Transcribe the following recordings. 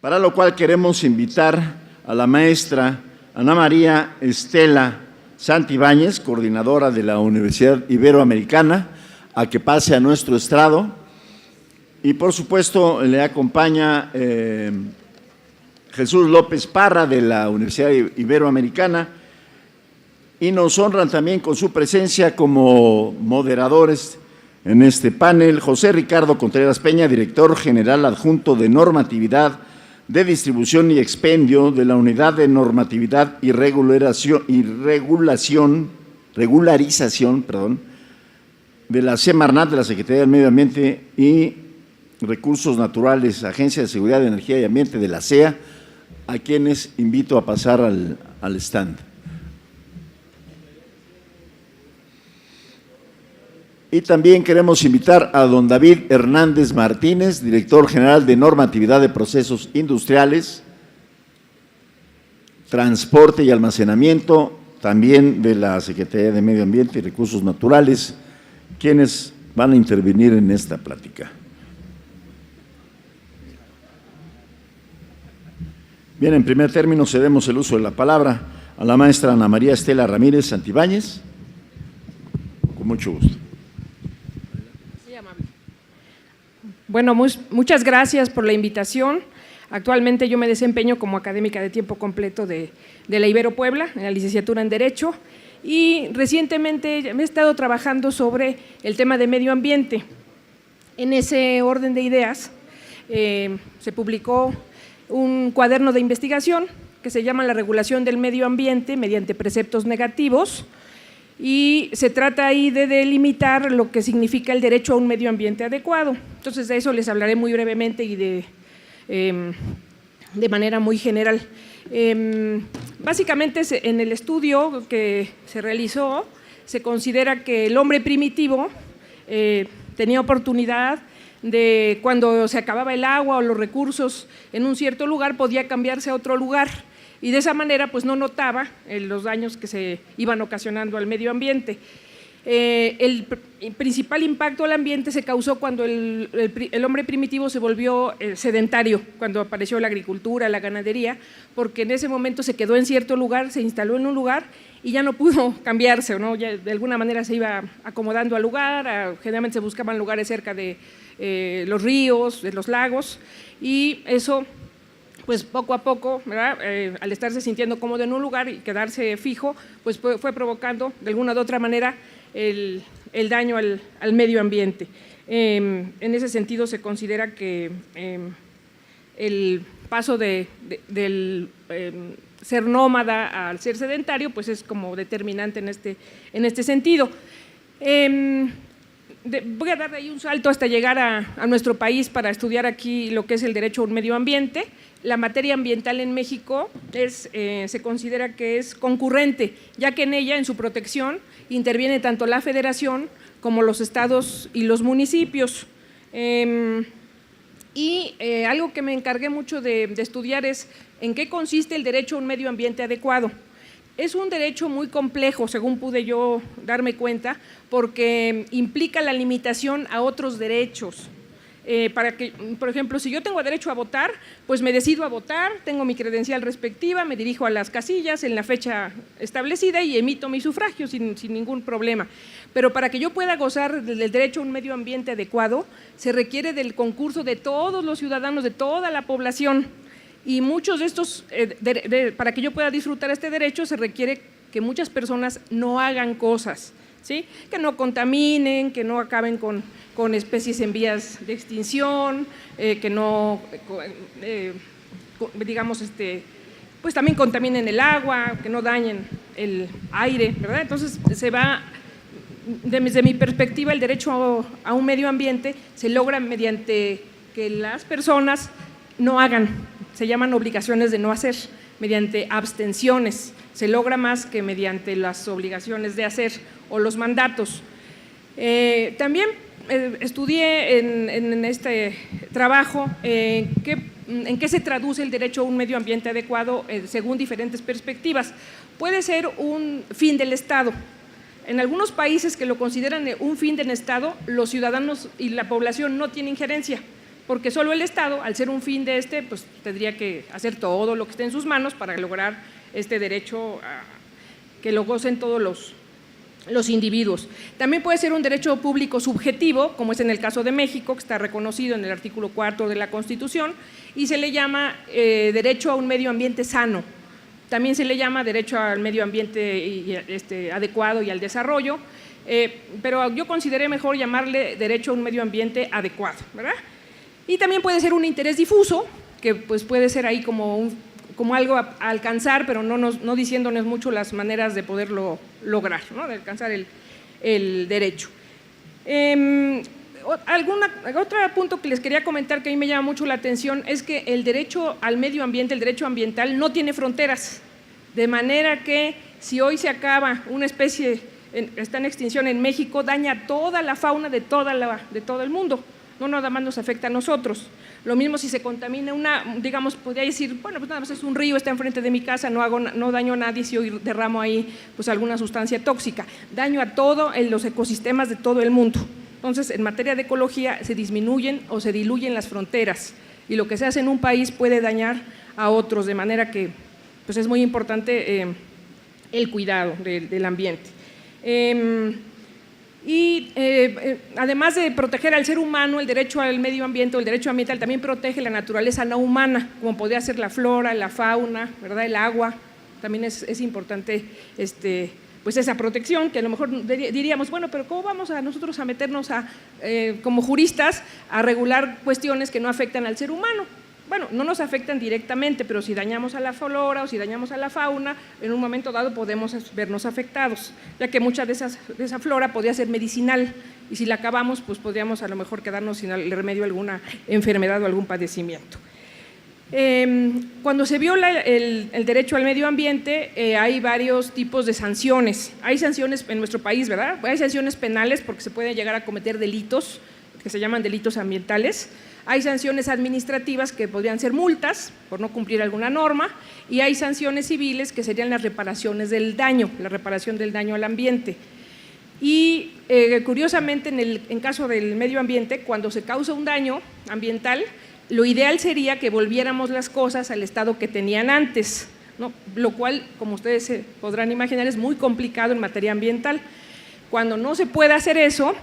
para lo cual queremos invitar a la maestra Ana María Estela Santibáñez, coordinadora de la Universidad Iberoamericana, a que pase a nuestro estrado. Y por supuesto le acompaña Jesús López Parra de la Universidad Iberoamericana, y nos honran también con su presencia como moderadores en este panel José Ricardo Contreras Peña, director general adjunto de Normatividad de Distribución y Expendio de la Unidad de Normatividad y Regularización de la Semarnat, de la Secretaría del Medio Ambiente y Recursos Naturales, Agencia de Seguridad de Energía y Ambiente de la SEA, a quienes invito a pasar al stand. Y también queremos invitar a don David Hernández Martínez, director general de Normatividad de Procesos Industriales, Transporte y Almacenamiento, también de la Secretaría de Medio Ambiente y Recursos Naturales, quienes van a intervenir en esta plática. Bien, en primer término cedemos el uso de la palabra a la maestra Ana María Estela Ramírez Santibáñez. Con mucho gusto. Bueno, muchas gracias por la invitación. Actualmente yo me desempeño como académica de tiempo completo de la Ibero Puebla, en la licenciatura en Derecho, y recientemente me he estado trabajando sobre el tema de medio ambiente. En ese orden de ideas se publicó un cuaderno de investigación que se llama La regulación del medio ambiente mediante preceptos negativos, y se trata ahí de delimitar lo que significa el derecho a un medio ambiente adecuado. Entonces, de eso les hablaré muy brevemente y de manera muy general. Básicamente, en el estudio que se realizó, se considera que el hombre primitivo tenía oportunidad de, cuando se acababa el agua o los recursos en un cierto lugar, podía cambiarse a otro lugar, y de esa manera pues no notaba los daños que se iban ocasionando al medio ambiente. El principal impacto al ambiente se causó cuando el hombre primitivo se volvió sedentario, cuando apareció la agricultura, la ganadería, porque en ese momento se quedó en cierto lugar, se instaló en un lugar y ya no pudo cambiarse, ¿no? Ya de alguna manera se iba acomodando al lugar, generalmente se buscaban lugares cerca de los ríos, de los lagos, y eso pues poco a poco, ¿verdad? Al estarse sintiendo cómodo en un lugar y quedarse fijo, pues fue provocando de alguna u otra manera el daño al medio ambiente. En ese sentido se considera que el paso del ser nómada al ser sedentario pues es como determinante en este sentido. Voy a dar ahí un salto hasta llegar a nuestro país para estudiar aquí lo que es el derecho a un medio ambiente. La materia ambiental en México se considera que es concurrente, ya que en ella, en su protección, interviene tanto la Federación como los estados y los municipios. Algo que me encargué mucho de estudiar es en qué consiste el derecho a un medio ambiente adecuado. Es un derecho muy complejo, según pude yo darme cuenta, porque implica la limitación a otros derechos. Para que, por ejemplo, si yo tengo derecho a votar, pues me decido a votar, tengo mi credencial respectiva, me dirijo a las casillas en la fecha establecida y emito mi sufragio sin ningún problema. Pero para que yo pueda gozar del derecho a un medio ambiente adecuado, se requiere del concurso de todos los ciudadanos, de toda la población. Y muchos de estos, para que yo pueda disfrutar este derecho, se requiere que muchas personas no hagan cosas, ¿sí? Que no contaminen, que no acaben con especies en vías de extinción, que no, digamos, pues también contaminen el agua, que no dañen el aire, ¿verdad? Entonces, desde mi perspectiva, el derecho a un medio ambiente se logra mediante que las personas no hagan, se llaman obligaciones de no hacer, mediante abstenciones, se logra más que mediante las obligaciones de hacer o los mandatos. También estudié en este trabajo en qué se traduce el derecho a un medio ambiente adecuado según diferentes perspectivas. Puede ser un fin del Estado. En algunos países que lo consideran un fin del Estado, los ciudadanos y la población no tienen injerencia. porque solo el Estado, al ser un fin de pues tendría que hacer todo lo que esté en sus manos para lograr este derecho que lo gocen todos los individuos. También puede ser un derecho público subjetivo, como es en el caso de México, que está reconocido en el artículo 4 de la Constitución, y se le llama derecho a un medio ambiente sano. También se le llama derecho al medio ambiente adecuado y al desarrollo, pero yo consideré mejor llamarle derecho a un medio ambiente adecuado, ¿verdad? Y también puede ser un interés difuso, que pues puede ser ahí como algo a alcanzar, pero no diciéndonos mucho las maneras de poderlo lograr, ¿no? De alcanzar el derecho. Otro punto que les quería comentar que a mí me llama mucho la atención es que el derecho al medio ambiente, el derecho ambiental, no tiene fronteras, de manera que si hoy se acaba una especie, está en extinción en México, daña toda la fauna de todo el mundo. No nada más nos afecta a nosotros. Lo mismo si se contamina digamos, podría decir, bueno, pues nada más es un río, está enfrente de mi casa, no daño a nadie si hoy derramo ahí pues alguna sustancia tóxica. Daño a todo en los ecosistemas de todo el mundo. Entonces, en materia de ecología se disminuyen o se diluyen las fronteras y lo que se hace en un país puede dañar a otros, de manera que pues es muy importante el cuidado del ambiente. Además de proteger al ser humano, el derecho al medio ambiente o el derecho ambiental también protege la naturaleza no humana, como podría ser la flora, la fauna, ¿verdad? El agua. También es importante pues esa protección, que a lo mejor diríamos, bueno, pero ¿cómo vamos nosotros a meternos como juristas a regular cuestiones que no afectan al ser humano? Bueno, no nos afectan directamente, pero si dañamos a la flora o si dañamos a la fauna, en un momento dado podemos vernos afectados, ya que mucha de esa flora podría ser medicinal y si la acabamos, pues podríamos a lo mejor quedarnos sin el remedio a alguna enfermedad o algún padecimiento. Cuando se viola el derecho al medio ambiente, hay varios tipos de sanciones. Hay sanciones en nuestro país, ¿verdad? Hay sanciones penales porque se puede llegar a cometer delitos que se llaman delitos ambientales. Hay sanciones administrativas que podrían ser multas por no cumplir alguna norma y hay sanciones civiles que serían las reparaciones del daño, la reparación del daño al ambiente. Y curiosamente, en caso del medio ambiente, cuando se causa un daño ambiental, lo ideal sería que volviéramos las cosas al estado que tenían antes, ¿no? Lo cual, como ustedes se podrán imaginar, es muy complicado en materia ambiental. Cuando no se puede hacer eso,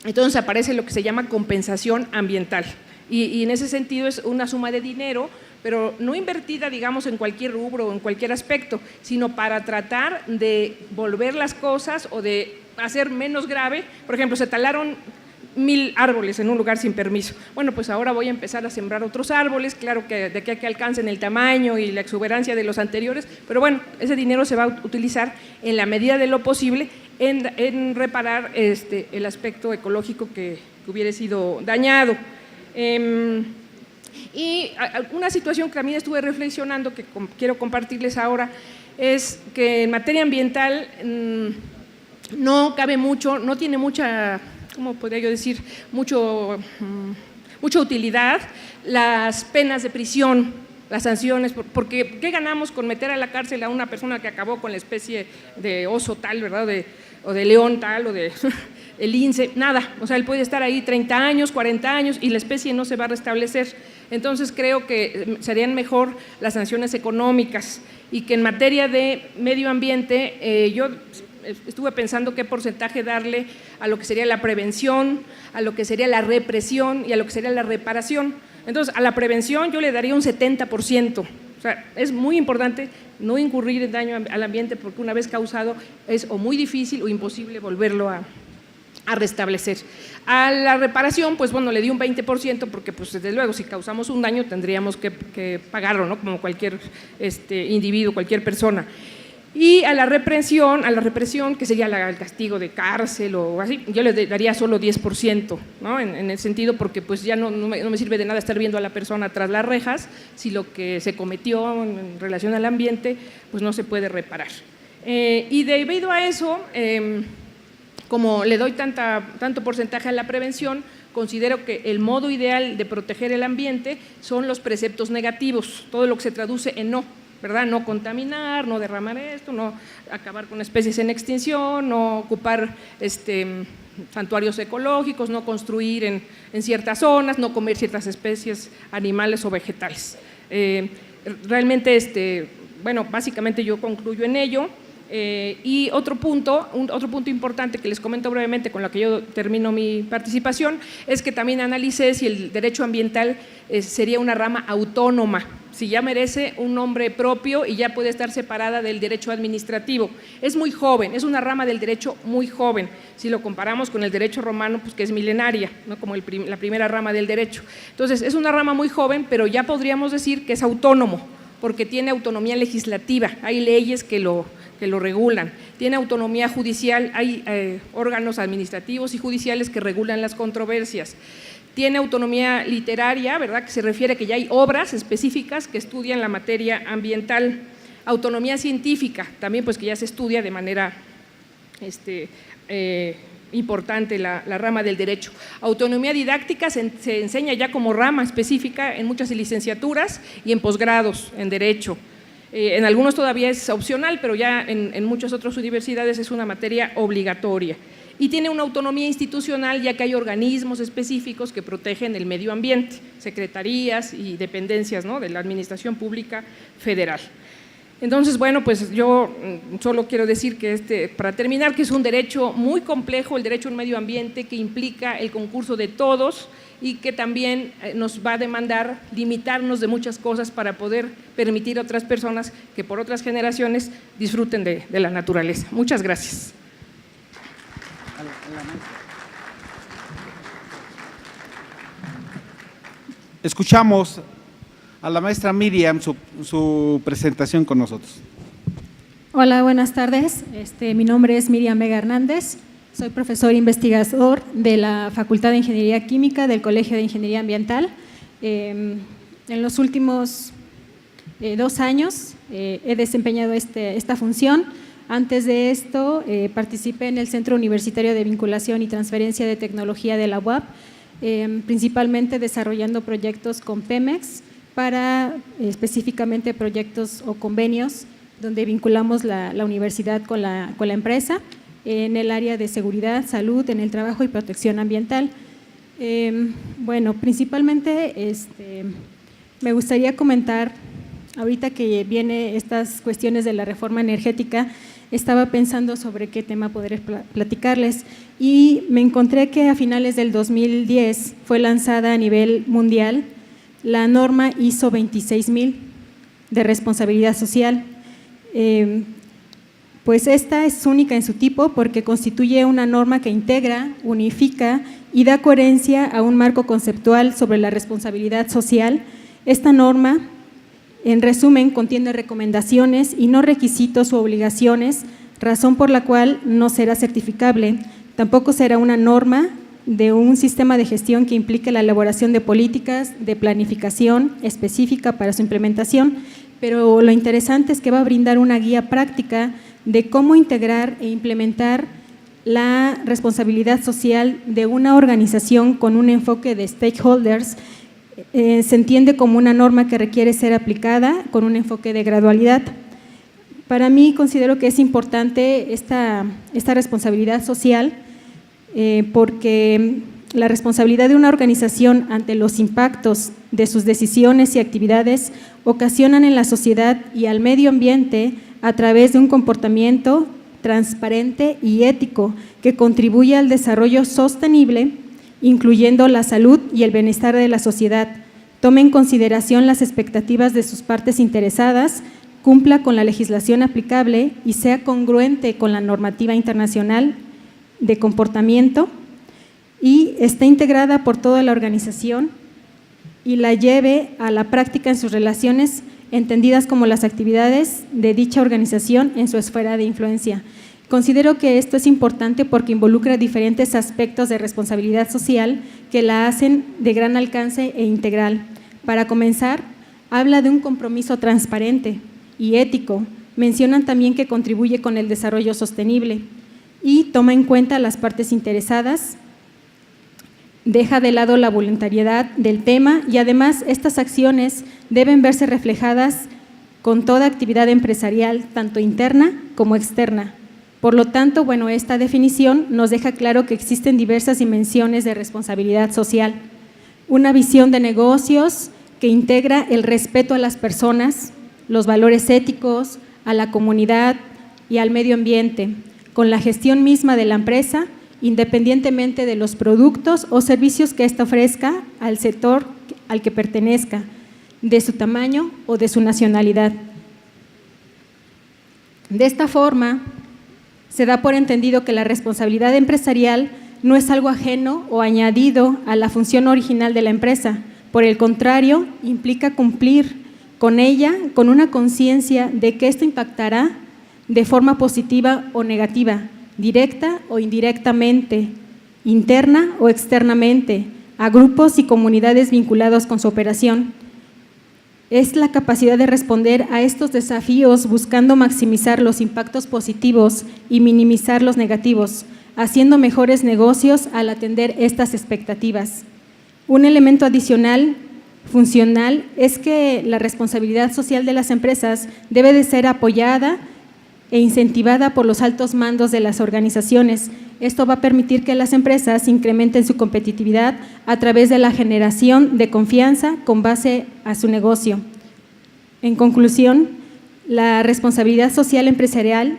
entonces aparece lo que se llama compensación ambiental. Y en ese sentido es una suma de dinero, pero no invertida, digamos, en cualquier rubro o en cualquier aspecto, sino para tratar de volver las cosas o de hacer menos grave. Por ejemplo, se talaron 1000 árboles en un lugar sin permiso. Bueno, pues ahora voy a empezar a sembrar otros árboles, claro que de aquí a que alcancen el tamaño y la exuberancia de los anteriores, pero bueno, ese dinero se va a utilizar en la medida de lo posible en reparar el aspecto ecológico que hubiera sido dañado. Y una situación que también estuve reflexionando, que quiero compartirles ahora, es que en materia ambiental no cabe mucho, no tiene mucha, ¿cómo podría yo decir?, mucha utilidad las penas de prisión, las sanciones, porque ¿qué ganamos con meter a la cárcel a una persona que acabó con la especie de oso tal, ¿verdad?, o de león tal, o de el lince? Nada, o sea, él puede estar ahí 30 años, 40 años y la especie no se va a restablecer. Entonces creo que serían mejor las sanciones económicas y que en materia de medio ambiente yo estuve pensando qué porcentaje darle a lo que sería la prevención, a lo que sería la represión y a lo que sería la reparación. Entonces, a la prevención yo le daría un 70%. O sea, es muy importante no incurrir en daño al ambiente porque una vez causado es o muy difícil o imposible volverlo a restablecer. A la reparación, pues bueno, le di un 20% porque pues desde luego si causamos un daño tendríamos que pagarlo, ¿no?, como cualquier individuo, cualquier persona. Y a la represión, que sería el castigo de cárcel o así, yo le daría solo 10%, ¿no? En el sentido porque pues ya no me sirve de nada estar viendo a la persona tras las rejas si lo que se cometió en relación al ambiente pues no se puede reparar. Y debido a eso, como le doy tanto porcentaje a la prevención, considero que el modo ideal de proteger el ambiente son los preceptos negativos, todo lo que se traduce en no, ¿verdad? No contaminar, no derramar esto, no acabar con especies en extinción, no ocupar santuarios ecológicos, no construir en ciertas zonas, no comer ciertas especies animales o vegetales. Realmente, bueno, básicamente yo concluyo en ello. Y otro punto importante que les comento brevemente con lo que yo termino mi participación es que también analicé si el derecho ambiental sería una rama autónoma, si ya merece un nombre propio y ya puede estar separada del derecho administrativo. Es muy joven, es una rama del derecho muy joven, si lo comparamos con el derecho romano, pues que es milenaria, ¿no? Como la primera rama del derecho. Entonces, es una rama muy joven, pero ya podríamos decir que es autónomo, porque tiene autonomía legislativa, hay leyes que lo regulan, tiene autonomía judicial, hay órganos administrativos y judiciales que regulan las controversias, tiene autonomía literaria, ¿verdad?, que se refiere a que ya hay obras específicas que estudian la materia ambiental, autonomía científica, también pues que ya se estudia de manera importante la rama del derecho, autonomía didáctica se enseña ya como rama específica en muchas licenciaturas y en posgrados en derecho. En algunos todavía es opcional, pero ya en muchas otras universidades es una materia obligatoria. Y tiene una autonomía institucional, ya que hay organismos específicos que protegen el medio ambiente, secretarías y dependencias, ¿no?, de la Administración Pública Federal. Entonces, bueno, pues yo solo quiero decir que para terminar, que es un derecho muy complejo, el derecho al medio ambiente, que implica el concurso de todos y que también nos va a demandar limitarnos de muchas cosas para poder permitir a otras personas que por otras generaciones disfruten de la naturaleza. Muchas gracias. Escuchamos a la maestra Miriam su presentación con nosotros. Hola, buenas tardes. Mi nombre es Miriam Vega Hernández. Soy profesor investigador de la Facultad de Ingeniería Química del Colegio de Ingeniería Ambiental. En los últimos 2 años he desempeñado esta función. Antes de esto participé en el Centro Universitario de Vinculación y Transferencia de Tecnología de la UAP, principalmente desarrollando proyectos con Pemex para específicamente proyectos o convenios donde vinculamos la universidad con la empresa en el área de seguridad, salud, en el trabajo y protección ambiental. Bueno, principalmente me gustaría comentar, ahorita que viene estas cuestiones de la reforma energética, estaba pensando sobre qué tema poder platicarles y me encontré que a finales del 2010 fue lanzada a nivel mundial la norma ISO 26000 de responsabilidad social. Pues esta es única en su tipo porque constituye una norma que integra, unifica y da coherencia a un marco conceptual sobre la responsabilidad social. Esta norma, en resumen, contiene recomendaciones y no requisitos u obligaciones, razón por la cual no será certificable. Tampoco será una norma de un sistema de gestión que implique la elaboración de políticas de planificación específica para su implementación, pero lo interesante es que va a brindar una guía práctica de cómo integrar e implementar la responsabilidad social de una organización con un enfoque de stakeholders. Se entiende como una norma que requiere ser aplicada con un enfoque de gradualidad. Para mí considero que es importante esta responsabilidad social porque la responsabilidad de una organización ante los impactos de sus decisiones y actividades ocasionan en la sociedad y al medio ambiente a través de un comportamiento transparente y ético que contribuye al desarrollo sostenible, incluyendo la salud y el bienestar de la sociedad, tome en consideración las expectativas de sus partes interesadas, cumpla con la legislación aplicable y sea congruente con la normativa internacional de comportamiento y esté integrada por toda la organización y la lleve a la práctica en sus relaciones entendidas como las actividades de dicha organización en su esfera de influencia. Considero que esto es importante porque involucra diferentes aspectos de responsabilidad social que la hacen de gran alcance e integral. Para comenzar, habla de un compromiso transparente y ético. Mencionan también que contribuye con el desarrollo sostenible y toma en cuenta a las partes interesadas, deja de lado la voluntariedad del tema y además estas acciones deben verse reflejadas con toda actividad empresarial, tanto interna como externa. Por lo tanto, bueno, esta definición nos deja claro que existen diversas dimensiones de responsabilidad social. Una visión de negocios que integra el respeto a las personas, los valores éticos, a la comunidad y al medio ambiente, con la gestión misma de la empresa, independientemente de los productos o servicios que ésta ofrezca al sector al que pertenezca, de su tamaño o de su nacionalidad. De esta forma, se da por entendido que la responsabilidad empresarial no es algo ajeno o añadido a la función original de la empresa. Por el contrario, implica cumplir con ella con una conciencia de que esto impactará de forma positiva o negativa, directa o indirectamente, interna o externamente, a grupos y comunidades vinculados con su operación. Es la capacidad de responder a estos desafíos buscando maximizar los impactos positivos y minimizar los negativos, haciendo mejores negocios al atender estas expectativas. Un elemento adicional funcional es que la responsabilidad social de las empresas debe de ser apoyada e incentivada por los altos mandos de las organizaciones. Esto va a permitir que las empresas incrementen su competitividad a través de la generación de confianza con base a su negocio. En conclusión, la responsabilidad social empresarial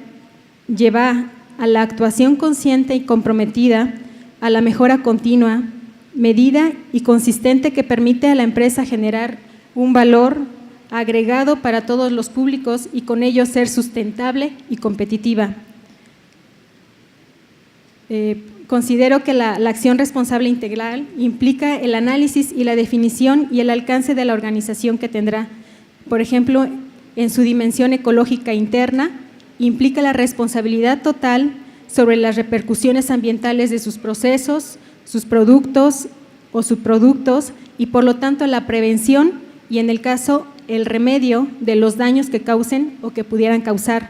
lleva a la actuación consciente y comprometida, a la mejora continua, medida y consistente que permite a la empresa generar un valor agregado para todos los públicos y con ello ser sustentable y competitiva. Considero que la acción responsable integral implica el análisis y la definición y el alcance de la organización que tendrá. Por ejemplo, en su dimensión ecológica interna, implica la responsabilidad total sobre las repercusiones ambientales de sus procesos, sus productos o subproductos y por lo tanto la prevención y en el caso el remedio de los daños que causen o que pudieran causar.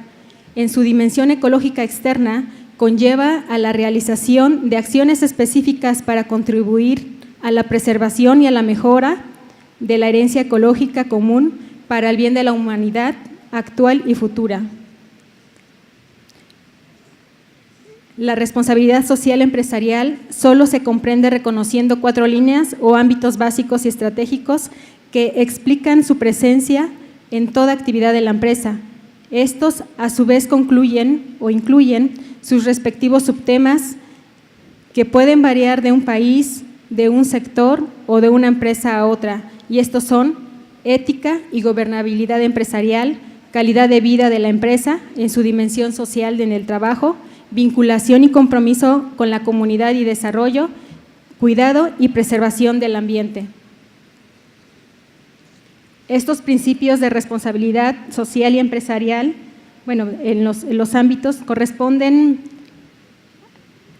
En su dimensión ecológica externa, conlleva a la realización de acciones específicas para contribuir a la preservación y a la mejora de la herencia ecológica común para el bien de la humanidad actual y futura. La responsabilidad social empresarial solo se comprende reconociendo 4 líneas o ámbitos básicos y estratégicos que explican su presencia en toda actividad de la empresa. Estos, a su vez, concluyen o incluyen sus respectivos subtemas que pueden variar de un país, de un sector o de una empresa a otra, y estos son ética y gobernabilidad empresarial, calidad de vida de la empresa en su dimensión social en el trabajo, vinculación y compromiso con la comunidad y desarrollo, cuidado y preservación del ambiente. Estos principios de responsabilidad social y empresarial, bueno, en los ámbitos corresponden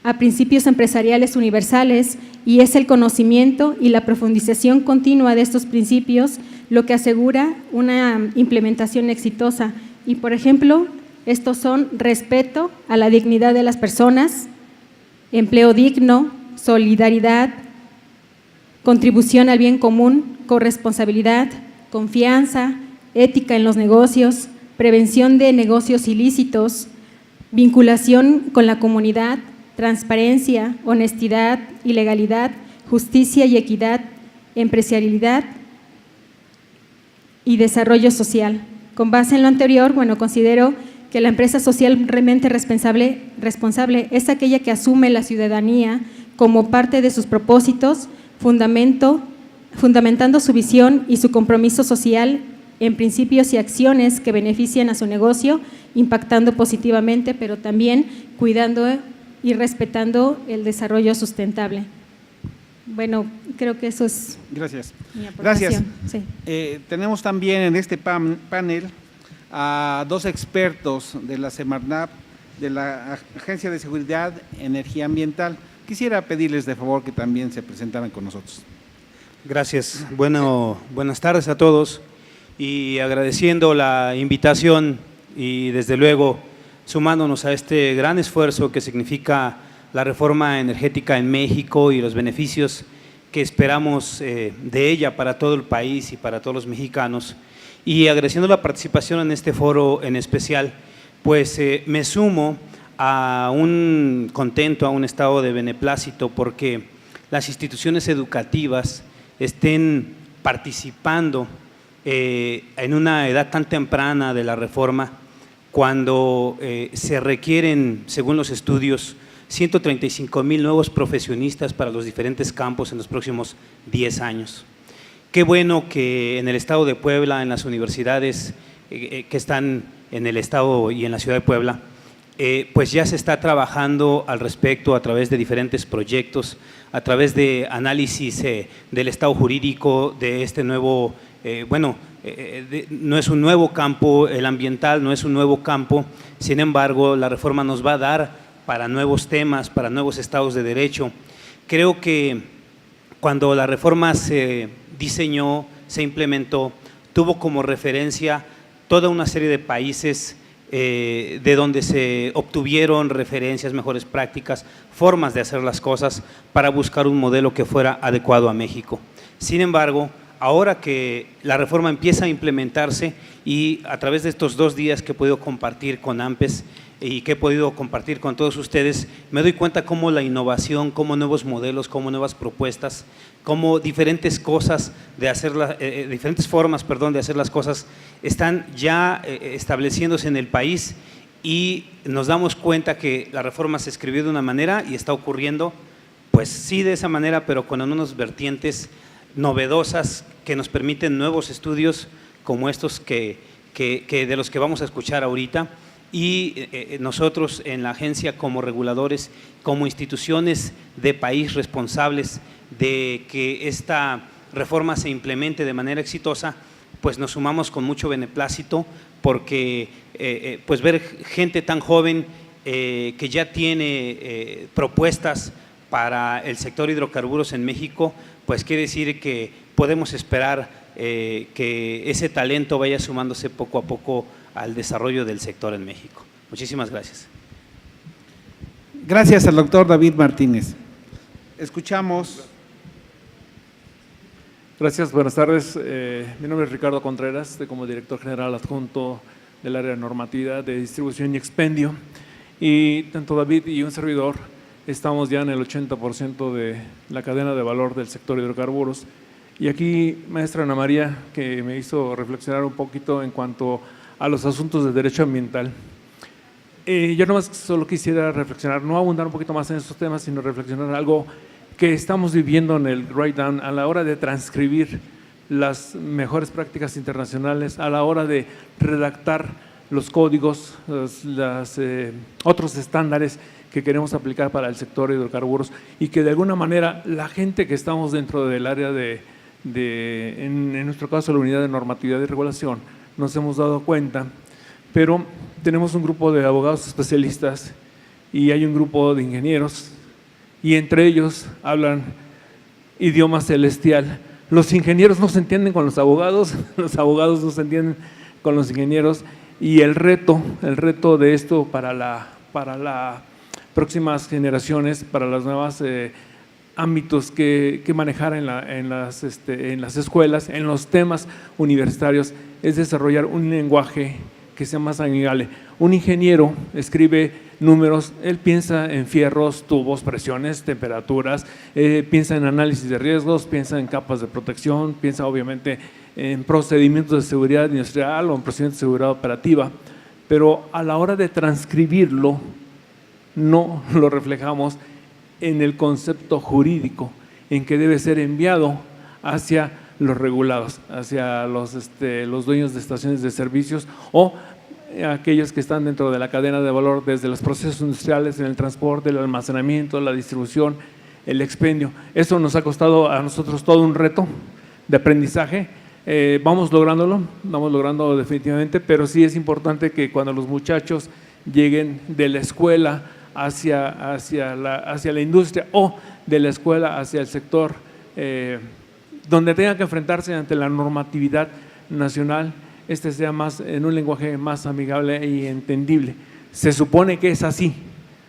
a principios empresariales universales y es el conocimiento y la profundización continua de estos principios lo que asegura una implementación exitosa. Y, por ejemplo, estos son respeto a la dignidad de las personas, empleo digno, solidaridad, contribución al bien común, corresponsabilidad, confianza, ética en los negocios, prevención de negocios ilícitos, vinculación con la comunidad, transparencia, honestidad y legalidad, justicia y equidad, empresarialidad y desarrollo social. Con base en lo anterior, bueno, considero que la empresa socialmente responsable es aquella que asume la ciudadanía como parte de sus propósitos, fundamentando su visión y su compromiso social en principios y acciones que benefician a su negocio, impactando positivamente, pero también cuidando y respetando el desarrollo sustentable. Bueno, creo que eso es mi aportación. Gracias. Sí. Tenemos también en este panel a 2 expertos de la Semarnat, de la Agencia de Seguridad Energía Ambiental. Quisiera pedirles de favor que también se presentaran con nosotros. Gracias. Buenas tardes a todos y agradeciendo la invitación y desde luego sumándonos a este gran esfuerzo que significa la reforma energética en México y los beneficios que esperamos de ella para todo el país y para todos los mexicanos. Y agradeciendo la participación en este foro en especial, pues me sumo a un contento, a un estado de beneplácito, porque las instituciones educativas estén participando en una edad tan temprana de la reforma, cuando se requieren, según los estudios, 135,000 nuevos profesionistas para los diferentes campos en los próximos 10 años. Qué bueno que en el estado de Puebla, en las universidades que están en el estado y en la ciudad de Puebla, pues ya se está trabajando al respecto a través de diferentes proyectos, a través de análisis del estado jurídico de este nuevo, no es un nuevo campo, el ambiental no es un nuevo campo, sin embargo la reforma nos va a dar para nuevos temas, para nuevos estados de derecho. Creo que cuando la reforma se diseñó, se implementó, tuvo como referencia toda una serie de países de donde se obtuvieron referencias, mejores prácticas, formas de hacer las cosas para buscar un modelo que fuera adecuado a México. Sin embargo, ahora que la reforma empieza a implementarse y a través de estos 2 días que he podido compartir con AMPES y que he podido compartir con todos ustedes, me doy cuenta cómo la innovación, cómo nuevos modelos, cómo nuevas propuestas, cómo diferentes cosas de hacer diferentes formas, de hacer las cosas están ya estableciéndose en el país, y nos damos cuenta que la reforma se escribió de una manera y está ocurriendo, pues sí de esa manera, pero con unas vertientes novedosas que nos permiten nuevos estudios como estos que de los que vamos a escuchar ahorita. Y nosotros en la agencia, como reguladores, como instituciones de país responsables de que esta reforma se implemente de manera exitosa, pues nos sumamos con mucho beneplácito, porque pues ver gente tan joven que ya tiene propuestas para el sector hidrocarburos en México, pues quiere decir que podemos esperar que ese talento vaya sumándose poco a poco al desarrollo del sector en México. Muchísimas gracias. Gracias al doctor David Martínez. Escuchamos. Gracias, buenas tardes. Mi nombre es Ricardo Contreras, como director general adjunto del área normativa de distribución y expendio. Y tanto David y un servidor estamos ya en el 80% de la cadena de valor del sector hidrocarburos. Y aquí, maestra Ana María, que me hizo reflexionar un poquito en cuanto a los asuntos de derecho ambiental. Yo nomás solo quisiera reflexionar, no abundar un poquito más en estos temas, sino reflexionar algo que estamos viviendo en el write down a la hora de transcribir las mejores prácticas internacionales, a la hora de redactar los códigos, otros estándares que queremos aplicar para el sector de hidrocarburos, y que de alguna manera la gente que estamos dentro del área en nuestro caso la unidad de normatividad y regulación, nos hemos dado cuenta, pero tenemos un grupo de abogados especialistas y hay un grupo de ingenieros, y entre ellos hablan idioma celestial. Los ingenieros no se entienden con los abogados no se entienden con los ingenieros, y el reto de esto para las próximas generaciones, para los nuevos ámbitos que manejar en las escuelas, en los temas universitarios, es desarrollar un lenguaje que sea más amigable. Un ingeniero escribe números, él piensa en fierros, tubos, presiones, temperaturas, piensa en análisis de riesgos, piensa en capas de protección, piensa obviamente en procedimientos de seguridad industrial o en procedimientos de seguridad operativa, pero a la hora de transcribirlo no lo reflejamos en el concepto jurídico, en que debe ser enviado hacia los regulados, hacia los dueños de estaciones de servicios o aquellos que están dentro de la cadena de valor, desde los procesos industriales, en el transporte, el almacenamiento, la distribución, el expendio. Eso nos ha costado a nosotros todo un reto de aprendizaje. Vamos logrando definitivamente, pero sí es importante que cuando los muchachos lleguen de la escuela hacia la industria o de la escuela hacia el sector, donde tengan que enfrentarse ante la normatividad nacional, sea más en un lenguaje más amigable y entendible. Se supone que es así,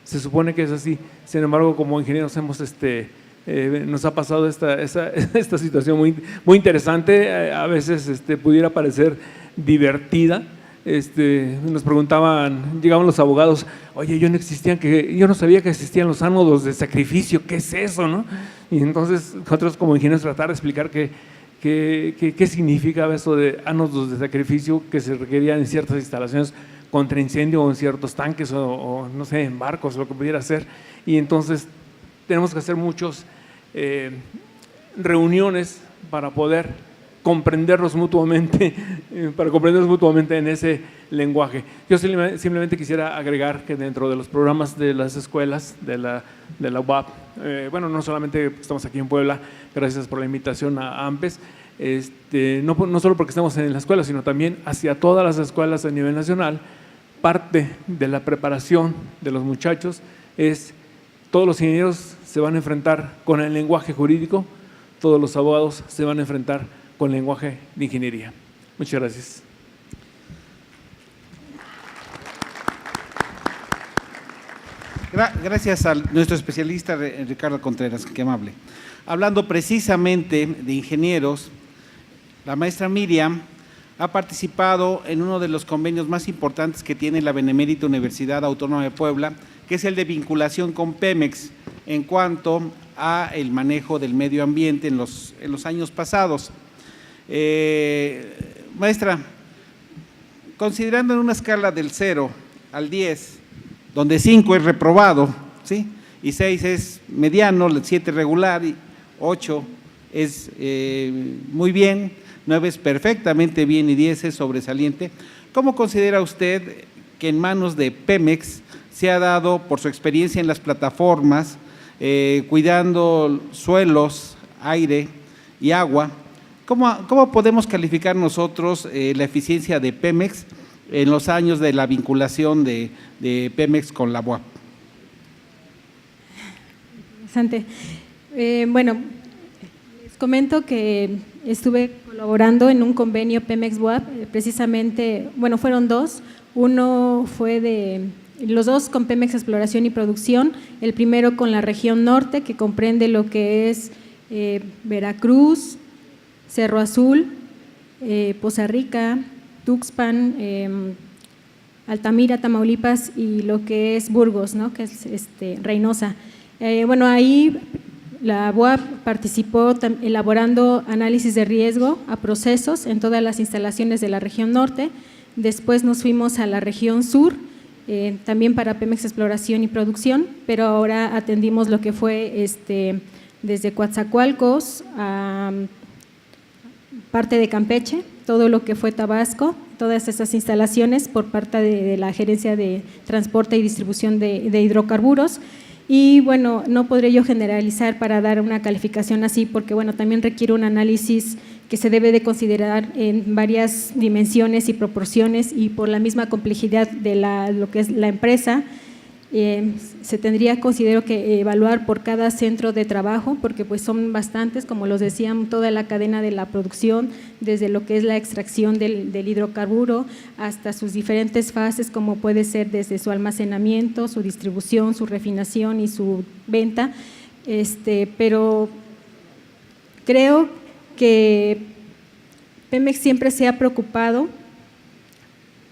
sin embargo, como ingenieros nos ha pasado esta situación muy interesante, a veces pudiera parecer divertida, nos preguntaban, llegaban los abogados, oye, yo no sabía que existían los ánodos de sacrificio, ¿qué es eso, no? Y entonces nosotros como ingenieros tratar de explicar qué significaba eso de ánodos de sacrificio que se requerían en ciertas instalaciones contra incendio o en ciertos tanques o no sé, en barcos, lo que pudiera ser. Y entonces tenemos que hacer muchas reuniones para poder comprendernos mutuamente, en ese lenguaje. Yo simplemente quisiera agregar que dentro de los programas de las escuelas de la UAP, bueno, no solamente estamos aquí en Puebla, gracias por la invitación a AMPES, no solo porque estamos en la escuela, sino también hacia todas las escuelas a nivel nacional. Parte de la preparación de los muchachos es, todos los ingenieros se van a enfrentar con el lenguaje jurídico, todos los abogados se van a enfrentar con el lenguaje de ingeniería. Muchas gracias. Gracias a nuestro especialista Ricardo Contreras, qué amable. Hablando precisamente de ingenieros, la maestra Miriam ha participado en uno de los convenios más importantes que tiene la Benemérita Universidad Autónoma de Puebla, que es el de vinculación con Pemex en cuanto a el manejo del medio ambiente en los años pasados. Maestra, considerando en una escala del 0 al 10, donde 5 es reprobado, ¿sí?, y 6 es mediano, 7 regular, y 8 es muy bien, 9 es perfectamente bien y 10 es sobresaliente, ¿cómo considera usted que en manos de Pemex se ha dado, por su experiencia en las plataformas, cuidando suelos, aire y agua, ¿cómo podemos calificar nosotros la eficiencia de Pemex en los años de la vinculación de Pemex con la UAP? Interesante. Bueno, les comento que estuve colaborando en un convenio Pemex-UAP, precisamente, bueno, fueron dos. Uno fue los dos con Pemex Exploración y Producción, el primero con la región norte, que comprende lo que es Veracruz, Cerro Azul, Poza Rica, Tuxpan, Altamira, Tamaulipas y lo que es Burgos, ¿no?, que es Reynosa. Bueno, ahí la UAP participó elaborando análisis de riesgo a procesos en todas las instalaciones de la región norte. Después nos fuimos a la región sur, también para Pemex Exploración y Producción, pero ahora atendimos lo que fue desde Coatzacoalcos a parte de Campeche, todo lo que fue Tabasco, todas esas instalaciones por parte de la Gerencia de Transporte y Distribución de Hidrocarburos. Y bueno, no podré yo generalizar para dar una calificación así, porque bueno, también requiere un análisis que se debe de considerar en varias dimensiones y proporciones, y por la misma complejidad de lo que es la empresa, se tendría, considero que evaluar por cada centro de trabajo, porque pues son bastantes, como los decían, toda la cadena de la producción, desde lo que es la extracción del hidrocarburo hasta sus diferentes fases, como puede ser desde su almacenamiento, su distribución, su refinación y su venta, pero creo que Pemex siempre se ha preocupado,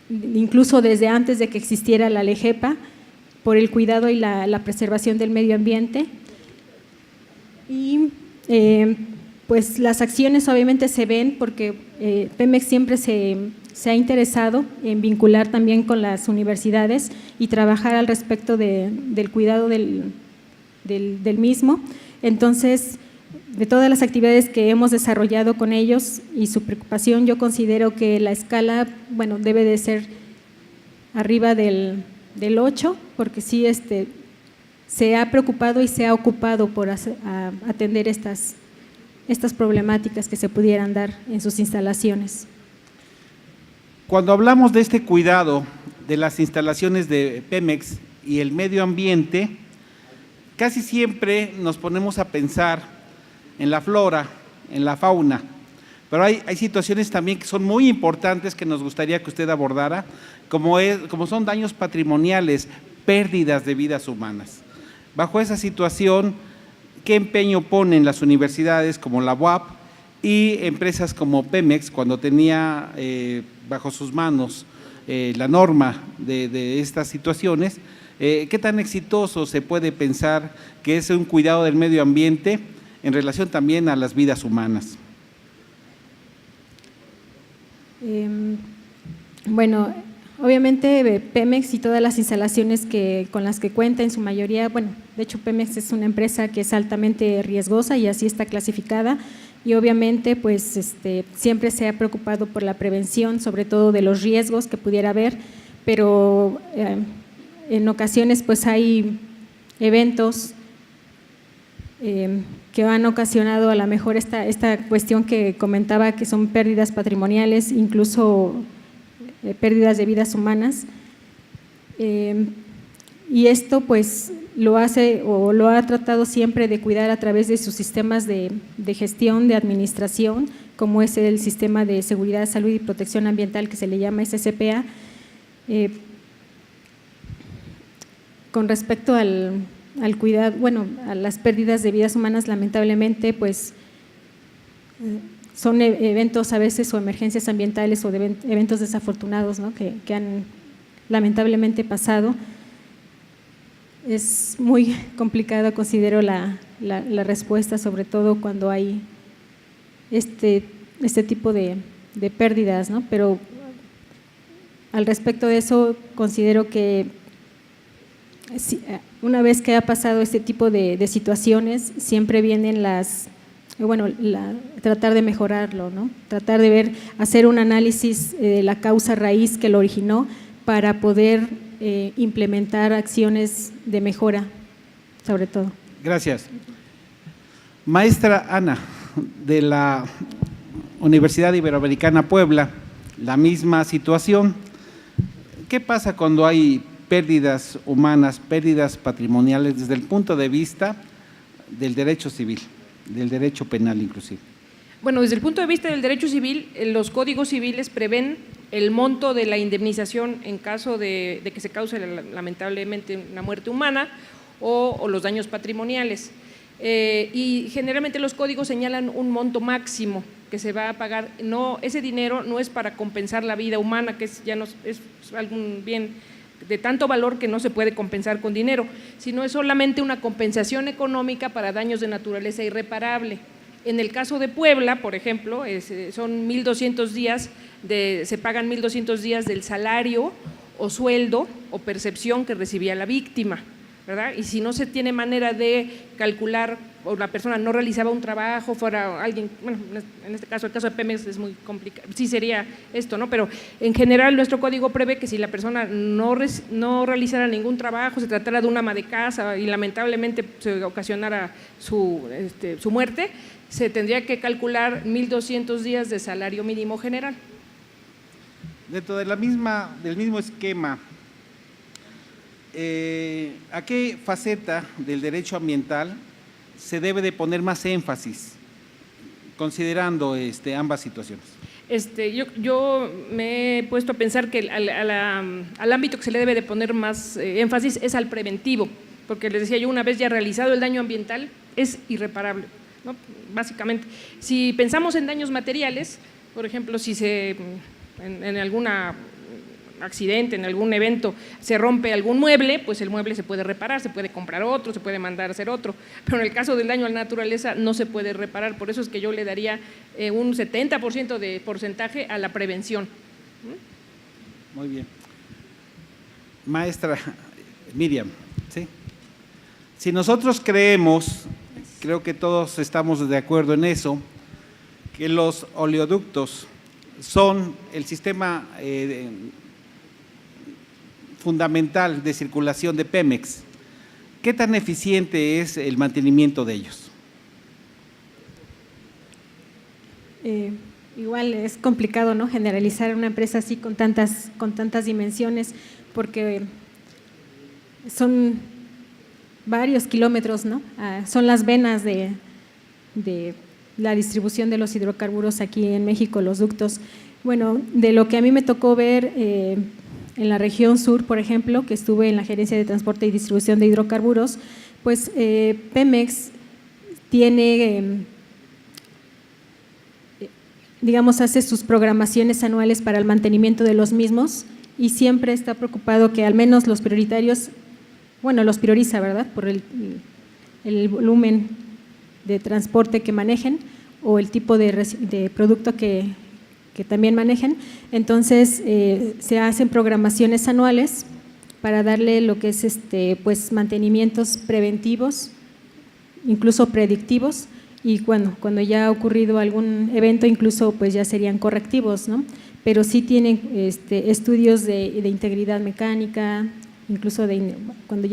incluso desde antes de que existiera la LEGEPA, por el cuidado y la preservación del medio ambiente. Y pues las acciones obviamente se ven porque Pemex siempre se ha interesado en vincular también con las universidades y trabajar al respecto del cuidado del mismo. Entonces, de todas las actividades que hemos desarrollado con ellos y su preocupación, yo considero que la escala, bueno, debe de ser arriba del 8, porque sí se ha preocupado y se ha ocupado por atender estas problemáticas que se pudieran dar en sus instalaciones. Cuando hablamos de este cuidado de las instalaciones de Pemex y el medio ambiente, casi siempre nos ponemos a pensar en la flora, en la fauna, pero hay situaciones también que son muy importantes que nos gustaría que usted abordara, como son daños patrimoniales, pérdidas de vidas humanas. Bajo esa situación, ¿qué empeño ponen las universidades como la UAP y empresas como Pemex cuando tenía bajo sus manos la norma de estas situaciones, ¿qué tan exitoso se puede pensar que es un cuidado del medio ambiente en relación también a las vidas humanas? Bueno, obviamente Pemex y todas las instalaciones con las que cuenta en su mayoría, bueno, de hecho Pemex es una empresa que es altamente riesgosa y así está clasificada, y obviamente pues siempre se ha preocupado por la prevención, sobre todo de los riesgos que pudiera haber, pero en ocasiones pues hay eventos que han ocasionado a lo mejor esta cuestión que comentaba, que son pérdidas patrimoniales, incluso pérdidas de vidas humanas, y esto pues lo hace o lo ha tratado siempre de cuidar a través de sus sistemas de gestión, de administración, como es el Sistema de Seguridad, Salud y Protección Ambiental, que se le llama SCPA. Con respecto al cuidado, bueno, a las pérdidas de vidas humanas, lamentablemente pues son eventos a veces o emergencias ambientales o de eventos desafortunados, ¿no?, que han lamentablemente pasado. Es muy complicado, considero, la respuesta, sobre todo cuando hay este tipo de pérdidas, ¿no? Pero al respecto de eso, considero que una vez que ha pasado este tipo de situaciones, siempre vienen tratar de mejorarlo, ¿no? Tratar de hacer un análisis de la causa raíz que lo originó para poder implementar acciones de mejora, sobre todo. Gracias. Maestra Ana, de la Universidad Iberoamericana Puebla, la misma situación. ¿Qué pasa cuando hay pérdidas humanas, pérdidas patrimoniales desde el punto de vista del derecho civil, del derecho penal inclusive? Bueno, desde el punto de vista del derecho civil, los códigos civiles prevén el monto de la indemnización en caso de que se cause lamentablemente una muerte humana o los daños patrimoniales. Y generalmente los códigos señalan un monto máximo que se va a pagar. No, ese dinero no es para compensar la vida humana, que es algún bien de tanto valor que no se puede compensar con dinero, sino es solamente una compensación económica para daños de naturaleza irreparable. En el caso de Puebla, por ejemplo, son 1.200 días, se pagan 1.200 días del salario o sueldo o percepción que recibía la víctima, ¿verdad? Y si no se tiene manera de calcular, o la persona no realizaba un trabajo, fuera alguien, bueno, en este caso, el caso de Pemex es muy complicado, sí sería esto, ¿no? Pero en general nuestro código prevé que si la persona no realizara ningún trabajo, se tratara de un ama de casa y lamentablemente se ocasionara su muerte, se tendría que calcular 1.200 días de salario mínimo general. Dentro de del mismo esquema, ¿a qué faceta del derecho ambiental se debe de poner más énfasis, considerando ambas situaciones? Yo me he puesto a pensar que al ámbito que se le debe de poner más énfasis es al preventivo, porque les decía yo, una vez ya realizado el daño ambiental, es irreparable, ¿no? Básicamente, si pensamos en daños materiales, por ejemplo, si en algún accidente, en algún evento, se rompe algún mueble, pues el mueble se puede reparar, se puede comprar otro, se puede mandar a hacer otro, pero en el caso del daño a la naturaleza no se puede reparar, por eso es que yo le daría un 70% de porcentaje a la prevención. Muy bien. Maestra Miriam, ¿sí? Si nosotros creemos, creo que todos estamos de acuerdo en eso, que los oleoductos son el sistema fundamental de circulación de Pemex, ¿qué tan eficiente es el mantenimiento de ellos? Igual es complicado, ¿no?, generalizar una empresa así con tantas dimensiones, porque son varios kilómetros, ¿no? Son las venas de la distribución de los hidrocarburos aquí en México, los ductos. Bueno, de lo que a mí me tocó ver en la región sur, por ejemplo, que estuve en la Gerencia de Transporte y Distribución de Hidrocarburos, pues Pemex tiene, digamos, hace sus programaciones anuales para el mantenimiento de los mismos, y siempre está preocupado que al menos los prioritarios, bueno, los prioriza, ¿verdad?, por el volumen de transporte que manejen o el tipo de producto que también manejen. Entonces, se hacen programaciones anuales para darle lo que es pues mantenimientos preventivos, incluso predictivos, y cuando ya ha ocurrido algún evento, incluso pues ya serían correctivos, ¿no? Pero sí tienen estudios de integridad mecánica, incluso cuando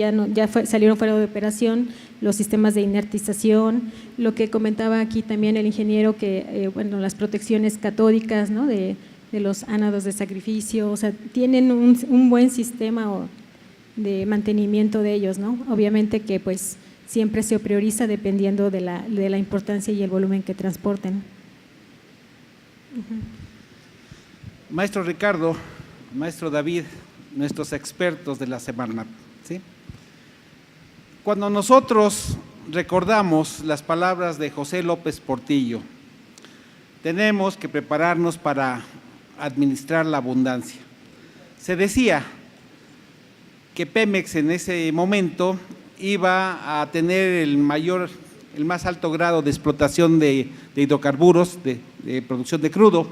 salieron fuera de operación, los sistemas de inertización, lo que comentaba aquí también el ingeniero, que bueno, las protecciones catódicas, ¿no?, de los ánodos de sacrificio, o sea, tienen un buen sistema de mantenimiento de ellos, ¿no? Obviamente que pues siempre se prioriza dependiendo de la importancia y el volumen que transporten. Maestro Ricardo, maestro David, nuestros expertos de la Semarnat, ¿sí? Cuando nosotros recordamos las palabras de José López Portillo, tenemos que prepararnos para administrar la abundancia. Se decía que Pemex en ese momento iba a tener el más alto grado de explotación de hidrocarburos, de producción de crudo,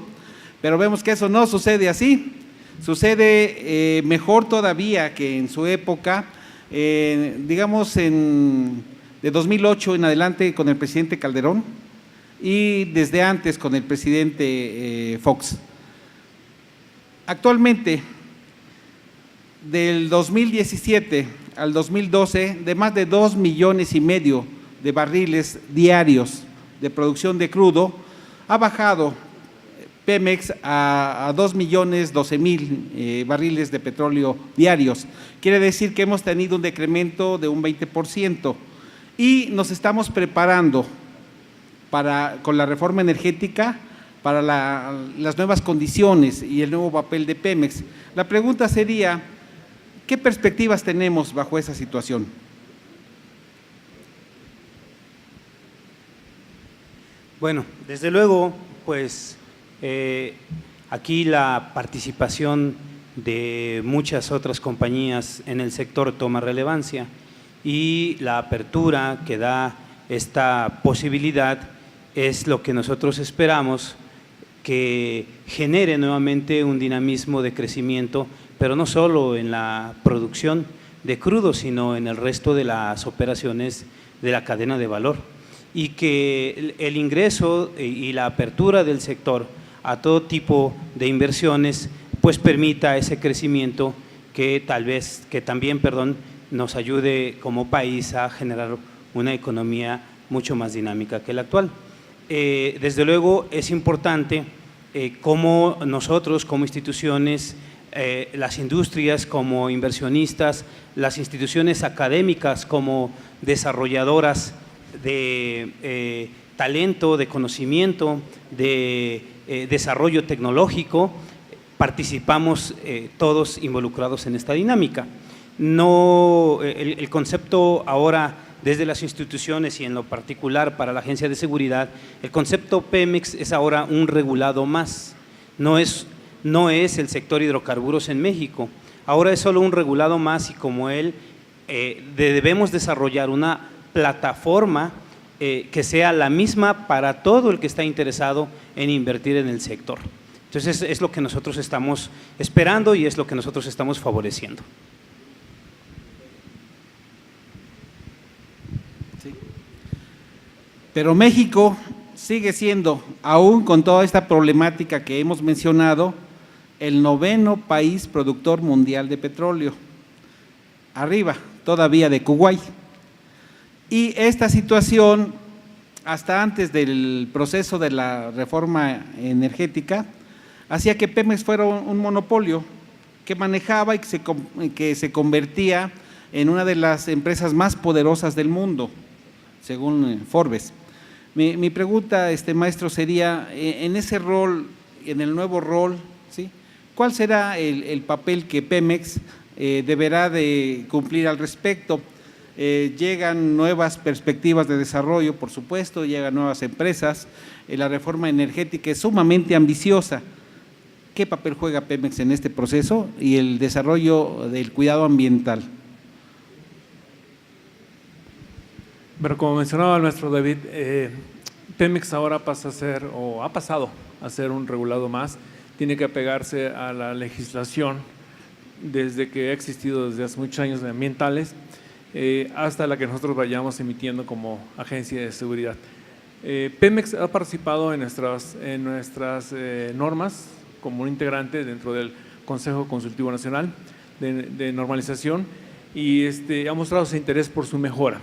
pero vemos que eso no sucede así. Sucede mejor todavía que en su época, digamos de 2008 en adelante con el presidente Calderón y desde antes con el presidente Fox. Actualmente, del 2017 al 2012, de más de 2,5 millones de barriles diarios de producción de crudo, ha bajado Pemex a 2,012,000 barriles de petróleo diarios. Quiere decir que hemos tenido un decremento de un 20% y nos estamos preparando con la reforma energética para las nuevas condiciones y el nuevo papel de Pemex. La pregunta sería, ¿qué perspectivas tenemos bajo esa situación? Bueno, desde luego, pues aquí la participación de muchas otras compañías en el sector toma relevancia y la apertura que da esta posibilidad es lo que nosotros esperamos que genere nuevamente un dinamismo de crecimiento, pero no solo en la producción de crudo, sino en el resto de las operaciones de la cadena de valor, y que el ingreso y la apertura del sector a todo tipo de inversiones pues permita ese crecimiento que también nos ayude como país a generar una economía mucho más dinámica que la actual. Desde luego es importante cómo nosotros como instituciones, las industrias como inversionistas, las instituciones académicas como desarrolladoras de talento, de conocimiento, de desarrollo tecnológico, participamos todos involucrados en esta dinámica. No, el concepto ahora desde las instituciones y en lo particular para la Agencia de Seguridad, el concepto Pemex es ahora un regulado más, no es el sector hidrocarburos en México, ahora es solo un regulado más y como él debemos desarrollar una plataforma que sea la misma para todo el que está interesado en invertir en el sector. Entonces es lo que nosotros estamos esperando y es lo que nosotros estamos favoreciendo. Sí. Pero México sigue siendo, aún con toda esta problemática que hemos mencionado, el 9º país productor mundial de petróleo, arriba todavía de Kuwait. Y esta situación, hasta antes del proceso de la reforma energética, hacía que Pemex fuera un monopolio que manejaba y que se convertía en una de las empresas más poderosas del mundo, según Forbes. Mi pregunta, maestro, sería, en ese rol, en el nuevo rol, ¿sí?, ¿cuál será el papel que Pemex deberá de cumplir al respecto? Llegan nuevas perspectivas de desarrollo, por supuesto, llegan nuevas empresas, la reforma energética es sumamente ambiciosa. ¿qué papel juega Pemex en este proceso y el desarrollo del cuidado ambiental? Pero como mencionaba el maestro David, Pemex ahora pasa a ser, o ha pasado a ser un regulado más, tiene que apegarse a la legislación desde que ha existido desde hace muchos años de ambientales, hasta la que nosotros vayamos emitiendo como agencia de seguridad. Pemex ha participado en nuestras normas como un integrante dentro del Consejo Consultivo Nacional de Normalización y ha mostrado su interés por su mejora.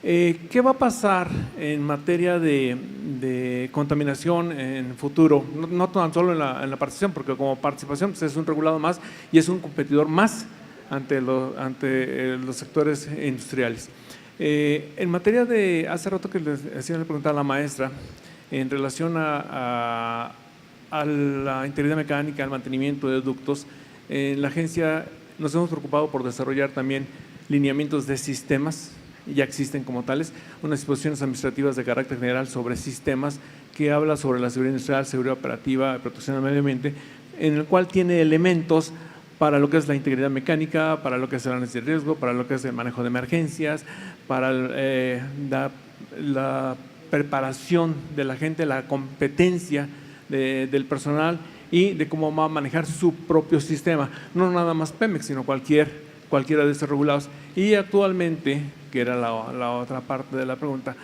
¿Qué va a pasar en materia de contaminación en futuro? No tan solo en la participación, porque como participación pues es un regulado más y es un competidor más ante los sectores industriales. En materia de, hace rato que les hacía la pregunta a la maestra, en relación a la integridad mecánica, al mantenimiento de ductos, en la agencia nos hemos preocupado por desarrollar también lineamientos de sistemas, ya existen como tales, unas disposiciones administrativas de carácter general sobre sistemas que habla sobre la seguridad industrial, seguridad operativa, protección del medio ambiente, en el cual tiene elementos para lo que es la integridad mecánica, para lo que es el análisis de riesgo, para lo que es el manejo de emergencias, para la preparación de la gente, la competencia del personal y de cómo va a manejar su propio sistema, no nada más Pemex, sino cualquiera de estos regulados. Y actualmente, que era la otra parte de la pregunta,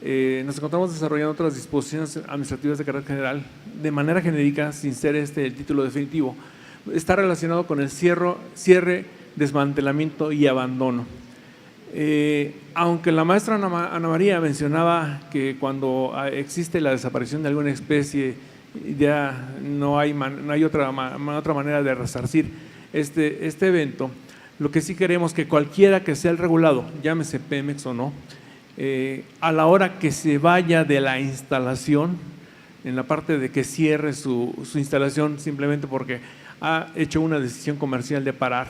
nos encontramos desarrollando otras disposiciones administrativas de carácter general de manera genérica, sin ser el título definitivo. Está relacionado con el cierre, desmantelamiento y abandono. Aunque la maestra Ana María mencionaba que cuando existe la desaparición de alguna especie ya no hay otra manera de resarcir este evento, lo que sí queremos que cualquiera que sea el regulado, llámese Pemex o no, a la hora que se vaya de la instalación, en la parte de que cierre su instalación simplemente porque ha hecho una decisión comercial de parar,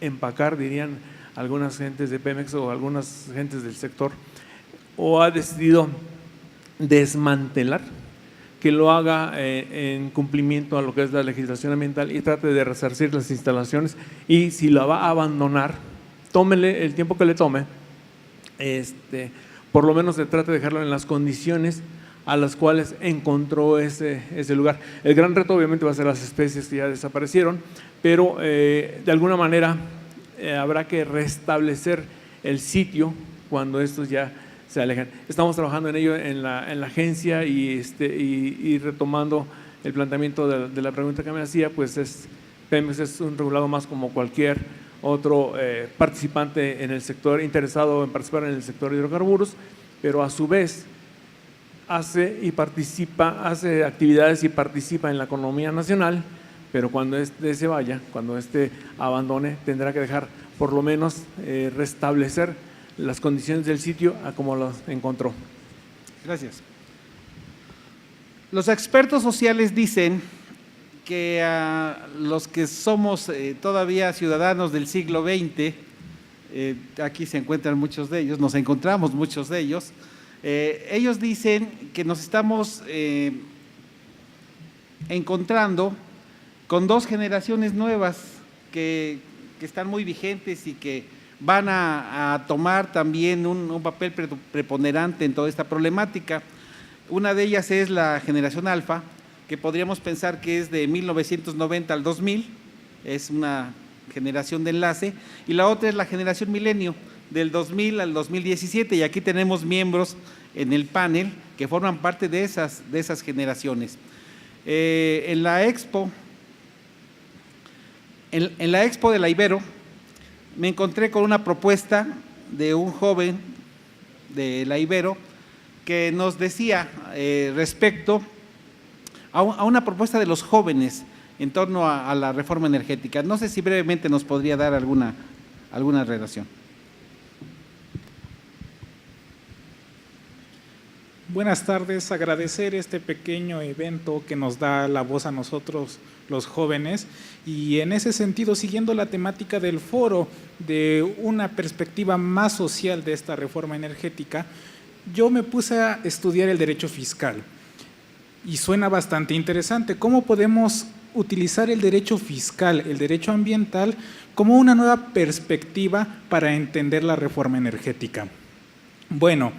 empacar, dirían algunas gentes de Pemex o algunas gentes del sector, o ha decidido desmantelar, que lo haga en cumplimiento a lo que es la legislación ambiental y trate de resarcir las instalaciones, y si la va a abandonar, tómele el tiempo que le tome, por lo menos se trate de dejarlo en las condiciones a las cuales encontró ese lugar. El gran reto obviamente va a ser las especies que ya desaparecieron, pero de alguna manera habrá que restablecer el sitio cuando estos ya se alejan. Estamos trabajando en ello en la agencia y retomando el planteamiento de la pregunta que me hacía, pues Pemex es un regulado más como cualquier otro participante en el sector, interesado en participar en el sector de hidrocarburos, pero a su vez hace actividades y participa en la economía nacional, pero cuando se vaya, cuando abandone, tendrá que dejar por lo menos restablecer las condiciones del sitio a como las encontró. Gracias. Los expertos sociales dicen que a los que somos todavía ciudadanos del siglo XX, aquí se encuentran muchos de ellos, nos encontramos muchos de ellos, ellos dicen que nos estamos encontrando con dos generaciones nuevas que están muy vigentes y que van a tomar también un papel preponderante en toda esta problemática. Una de ellas es la generación alfa, que podríamos pensar que es de 1990 al 2000, es una generación de enlace, y la otra es la generación milenio, del 2000 al 2017, y aquí tenemos miembros en el panel que forman parte de esas generaciones. En la expo de la Ibero me encontré con una propuesta de un joven de la Ibero que nos decía respecto a una propuesta de los jóvenes en torno a la reforma energética. No sé si brevemente nos podría dar alguna relación. Buenas tardes, agradecer este pequeño evento que nos da la voz a nosotros los jóvenes, y en ese sentido, siguiendo la temática del foro de una perspectiva más social de esta reforma energética, yo me puse a estudiar el derecho fiscal y suena bastante interesante. ¿Cómo podemos utilizar el derecho fiscal, el derecho ambiental, como una nueva perspectiva para entender la reforma energética. Bueno,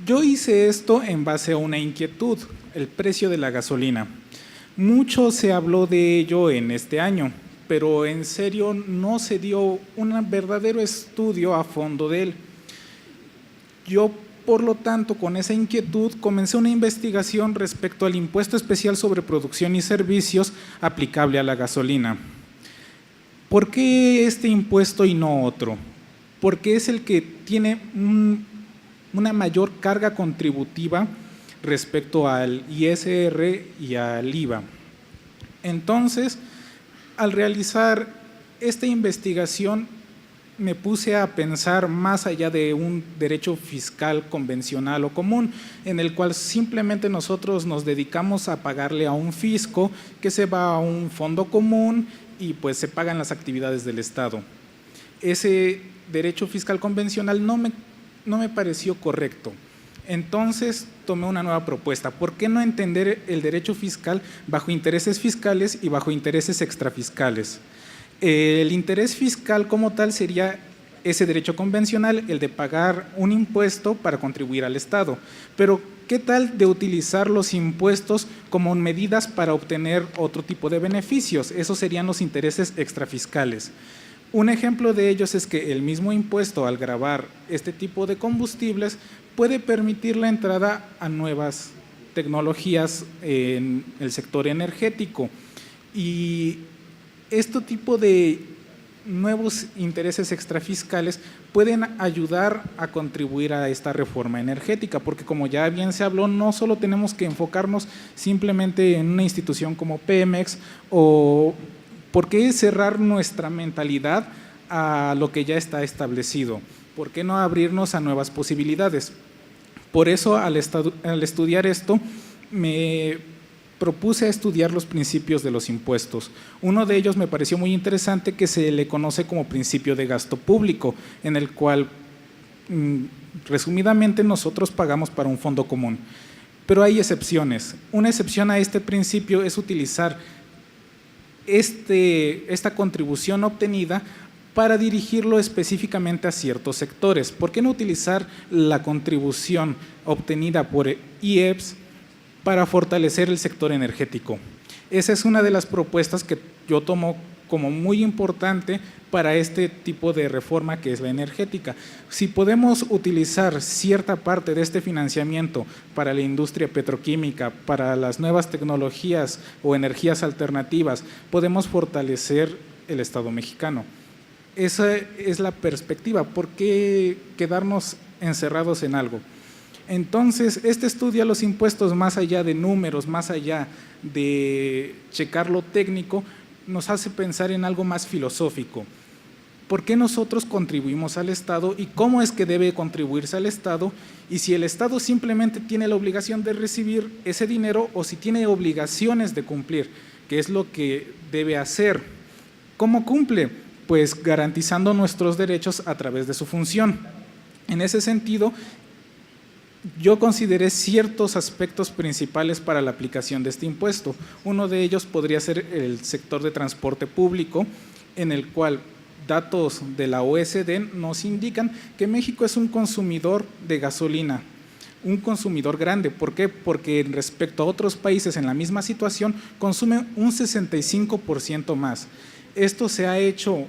yo hice esto en base a una inquietud, el precio de la gasolina. Mucho se habló de ello en este año, pero en serio no se dio un verdadero estudio a fondo de él. Yo, por lo tanto, con esa inquietud, comencé una investigación respecto al impuesto especial sobre producción y servicios aplicable a la gasolina. ¿Por qué este impuesto y no otro? Porque es el que tiene una mayor carga contributiva respecto al ISR y al IVA. Entonces, al realizar esta investigación, me puse a pensar más allá de un derecho fiscal convencional o común, en el cual simplemente nosotros nos dedicamos a pagarle a un fisco que se va a un fondo común y pues se pagan las actividades del Estado. Ese derecho fiscal convencional no me pareció correcto. Entonces tomé una nueva propuesta. ¿Por qué no entender el derecho fiscal bajo intereses fiscales y bajo intereses extrafiscales? El interés fiscal como tal sería ese derecho convencional, el de pagar un impuesto para contribuir al Estado. Pero ¿qué tal de utilizar los impuestos como medidas para obtener otro tipo de beneficios? Esos serían los intereses extrafiscales. Un ejemplo de ellos es que el mismo impuesto, al gravar este tipo de combustibles, puede permitir la entrada a nuevas tecnologías en el sector energético. Y este tipo de nuevos intereses extrafiscales pueden ayudar a contribuir a esta reforma energética, porque como ya bien se habló, no solo tenemos que enfocarnos simplemente en una institución como Pemex, o ¿por qué cerrar nuestra mentalidad a lo que ya está establecido? ¿Por qué no abrirnos a nuevas posibilidades? Por eso, al estudiar esto, me propuse a estudiar los principios de los impuestos. Uno de ellos me pareció muy interesante, que se le conoce como principio de gasto público, en el cual, resumidamente, nosotros pagamos para un fondo común. Pero hay excepciones. Una excepción a este principio es utilizar esta contribución obtenida para dirigirlo específicamente a ciertos sectores. ¿Por qué no utilizar la contribución obtenida por IEPS para fortalecer el sector energético? Esa es una de las propuestas que yo tomo como muy importante para este tipo de reforma que es la energética. Si podemos utilizar cierta parte de este financiamiento para la industria petroquímica, para las nuevas tecnologías o energías alternativas, podemos fortalecer el Estado mexicano. Esa es la perspectiva. ¿Por qué quedarnos encerrados en algo? Entonces, este estudia los impuestos más allá de números, más allá de checar lo técnico, nos hace pensar en algo más filosófico. ¿Por qué nosotros contribuimos al Estado y cómo es que debe contribuirse al Estado? Y si el Estado simplemente tiene la obligación de recibir ese dinero o si tiene obligaciones de cumplir, ¿qué es lo que debe hacer? ¿Cómo cumple? Pues garantizando nuestros derechos a través de su función. En ese sentido, yo consideré ciertos aspectos principales para la aplicación de este impuesto. Uno de ellos podría ser el sector de transporte público, en el cual datos de la OSD nos indican que México es un consumidor de gasolina, un consumidor grande. ¿Por qué? Porque respecto a otros países en la misma situación, consume un 65% más. Esto se ha hecho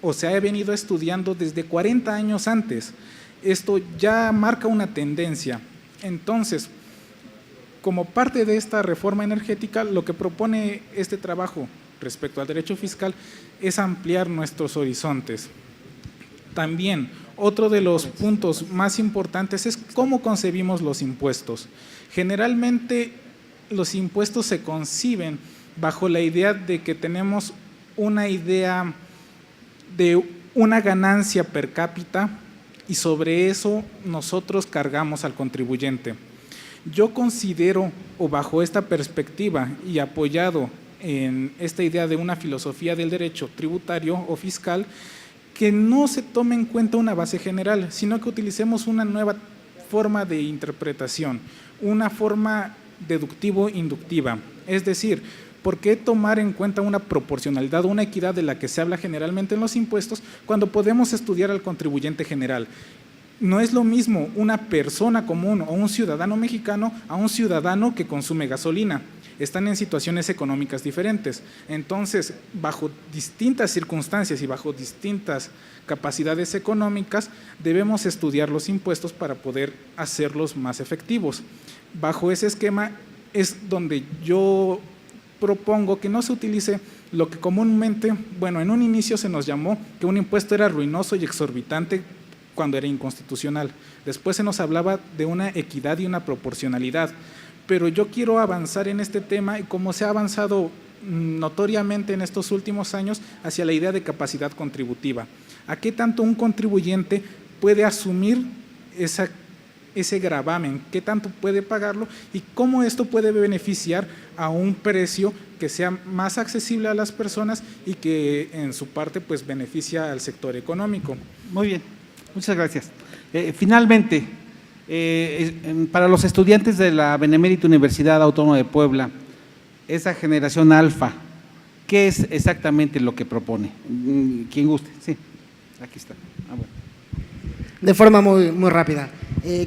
o se ha venido estudiando desde 40 años antes. Esto ya marca una tendencia. Entonces, como parte de esta reforma energética, lo que propone este trabajo respecto al derecho fiscal es ampliar nuestros horizontes. También, otro de los puntos más importantes es cómo concebimos los impuestos. Generalmente, los impuestos se conciben bajo la idea de que tenemos una idea de una ganancia per cápita y sobre eso nosotros cargamos al contribuyente. Yo considero, o bajo esta perspectiva y apoyado en esta idea de una filosofía del derecho tributario o fiscal, que no se tome en cuenta una base general, sino que utilicemos una nueva forma de interpretación, una forma deductivo-inductiva. Es decir, ¿Por qué tomar en cuenta una proporcionalidad o una equidad de la que se habla generalmente en los impuestos cuando podemos estudiar al contribuyente general? No es lo mismo una persona común o un ciudadano mexicano a un ciudadano que consume gasolina. Están en situaciones económicas diferentes. Entonces, bajo distintas circunstancias y bajo distintas capacidades económicas, debemos estudiar los impuestos para poder hacerlos más efectivos. Bajo ese esquema es donde yo propongo que no se utilice lo que comúnmente, bueno, en un inicio se nos llamó que un impuesto era ruinoso y exorbitante cuando era inconstitucional. Después se nos hablaba de una equidad y una proporcionalidad. Pero yo quiero avanzar en este tema y como se ha avanzado notoriamente en estos últimos años hacia la idea de capacidad contributiva. ¿A qué tanto un contribuyente puede asumir ese gravamen? ¿Qué tanto puede pagarlo? ¿Y cómo esto puede beneficiar a un precio que sea más accesible a las personas y que en su parte pues beneficia al sector económico? Muy bien, muchas gracias. Finalmente, para los estudiantes de la Benemérita Universidad Autónoma de Puebla, esa generación alfa, ¿qué es exactamente lo que propone? ¿Quién guste? Sí, aquí está. Bueno. De forma muy rápida.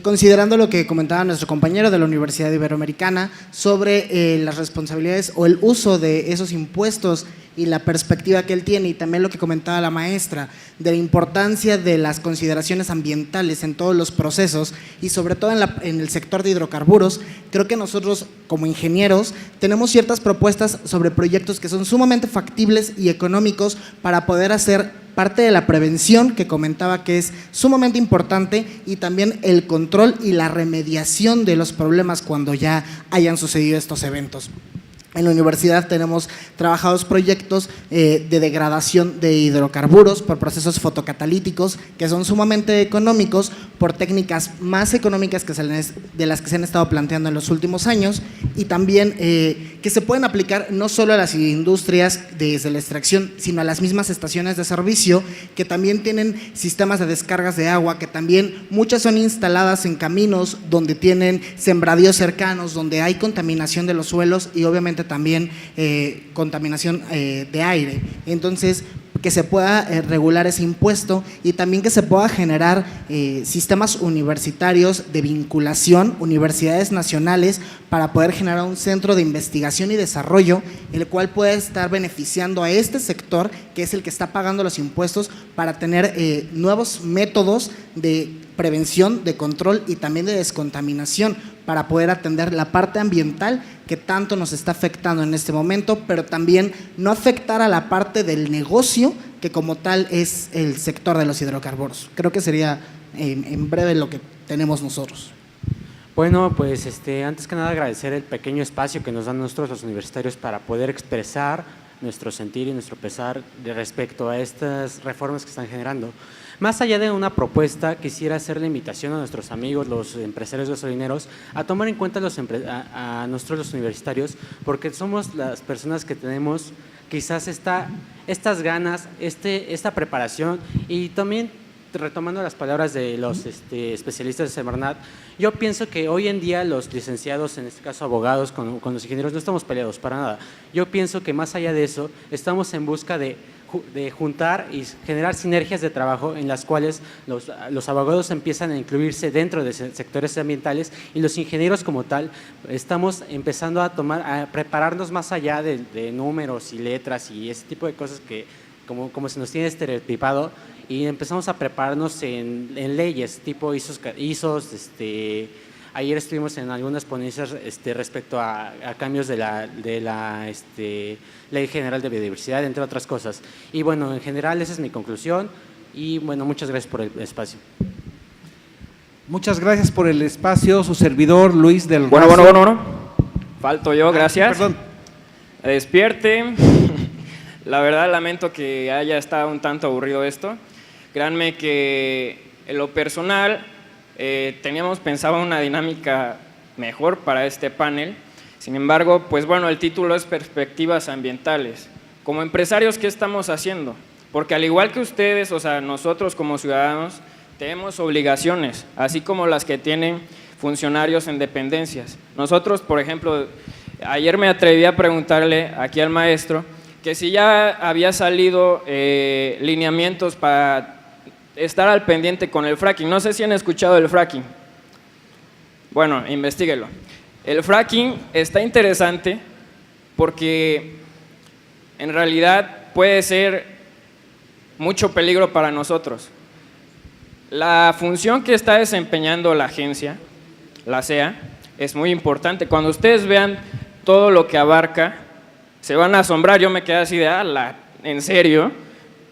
Considerando lo que comentaba nuestro compañero de la Universidad Iberoamericana sobre las responsabilidades o el uso de esos impuestos y la perspectiva que él tiene, y también lo que comentaba la maestra, de la importancia de las consideraciones ambientales en todos los procesos y sobre todo en el sector de hidrocarburos, creo que nosotros como ingenieros tenemos ciertas propuestas sobre proyectos que son sumamente factibles y económicos para poder hacer parte de la prevención que comentaba que es sumamente importante y también el control y la remediación de los problemas cuando ya hayan sucedido estos eventos. En la universidad tenemos trabajados proyectos de degradación de hidrocarburos por procesos fotocatalíticos que son sumamente económicos por técnicas más económicas de las que se han estado planteando en los últimos años y también que se pueden aplicar no solo a las industrias desde la extracción, sino a las mismas estaciones de servicio que también tienen sistemas de descargas de agua, que también muchas son instaladas en caminos donde tienen sembradíos cercanos, donde hay contaminación de los suelos y obviamente también contaminación de aire. Entonces, que se pueda regular ese impuesto y también que se pueda generar sistemas universitarios de vinculación, universidades nacionales, para poder generar un centro de investigación y desarrollo, el cual pueda estar beneficiando a este sector, que es el que está pagando los impuestos, para tener nuevos métodos de prevención, de control y también de descontaminación, para poder atender la parte ambiental que tanto nos está afectando en este momento, pero también no afectar a la parte del negocio que como tal es el sector de los hidrocarburos. Creo que sería en breve lo que tenemos nosotros. Bueno, pues antes que nada agradecer el pequeño espacio que nos dan nosotros los universitarios para poder expresar nuestro sentir y nuestro pesar respecto a estas reformas que están generando. Más allá de una propuesta, quisiera hacer la invitación a nuestros amigos, los empresarios gasolineros, a tomar en cuenta a nosotros los universitarios, porque somos las personas que tenemos quizás estas ganas, esta preparación y también retomando las palabras de los especialistas de Semarnat, yo pienso que hoy en día los licenciados, en este caso abogados, con los ingenieros, no estamos peleados para nada. Yo pienso que más allá de eso, estamos en busca de juntar y generar sinergias de trabajo en las cuales los abogados empiezan a incluirse dentro de sectores ambientales y los ingenieros como tal estamos empezando a prepararnos más allá de números y letras y ese tipo de cosas que como se nos tiene estereotipado, y empezamos a prepararnos en leyes tipo ISOs. Ayer estuvimos en algunas ponencias respecto a cambios de la Ley General de Biodiversidad, entre otras cosas. Y bueno, en general esa es mi conclusión y bueno, muchas gracias por el espacio. Muchas gracias por el espacio, su servidor Luis del Bueno. Falto yo, gracias. Perdón. Despierte. La verdad lamento que haya estado un tanto aburrido esto. Créanme que en lo personal teníamos pensado una dinámica mejor para este panel. Sin embargo, pues bueno, el título es Perspectivas Ambientales. Como empresarios, ¿qué estamos haciendo? Porque al igual que ustedes, o sea, nosotros como ciudadanos tenemos obligaciones, así como las que tienen funcionarios en dependencias. Nosotros, por ejemplo, Ayer me atreví a preguntarle aquí al maestro que si ya había salido lineamientos para estar al pendiente con el fracking. No sé si han escuchado del fracking. Bueno, investíguelo. El fracking está interesante porque en realidad puede ser mucho peligro para nosotros. La función que está desempeñando la agencia, la CEA, es muy importante. Cuando ustedes vean todo lo que abarca, se van a asombrar. Yo me quedé así de, ¿en serio?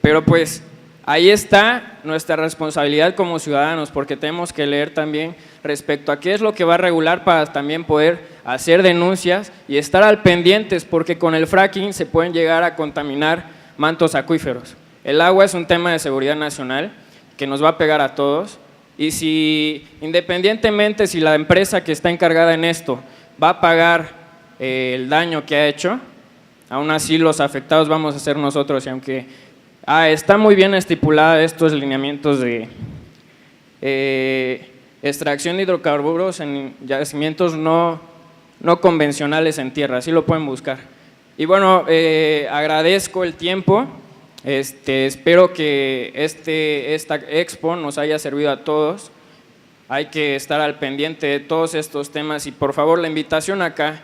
Pero pues ahí está nuestra responsabilidad como ciudadanos, porque tenemos que leer también respecto a qué es lo que va a regular para también poder hacer denuncias y estar al pendientes, porque con el fracking se pueden llegar a contaminar mantos acuíferos. El agua es un tema de seguridad nacional que nos va a pegar a todos, y si independientemente si la empresa que está encargada en esto va a pagar el daño que ha hecho, aún así los afectados vamos a ser nosotros. Y aunque está muy bien estipulada estos lineamientos de extracción de hidrocarburos en yacimientos no convencionales en tierra, así lo pueden buscar. Y bueno, agradezco el tiempo. Espero que esta expo nos haya servido a todos. Hay que estar al pendiente de todos estos temas y por favor la invitación acá,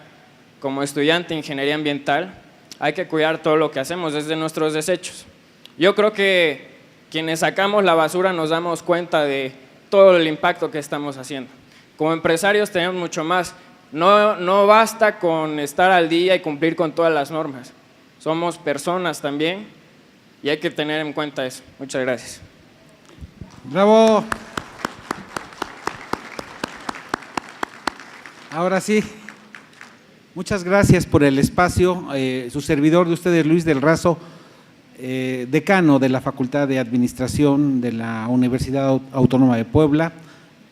como estudiante de ingeniería ambiental, hay que cuidar todo lo que hacemos desde nuestros desechos. Yo creo que quienes sacamos la basura nos damos cuenta de todo el impacto que estamos haciendo. Como empresarios tenemos mucho más. No basta con estar al día y cumplir con todas las normas. Somos personas también. Y hay que tener en cuenta eso. Muchas gracias. ¡Bravo! Ahora sí, muchas gracias por el espacio. Su servidor de ustedes, Luis del Razo, decano de la Facultad de Administración de la Universidad Autónoma de Puebla,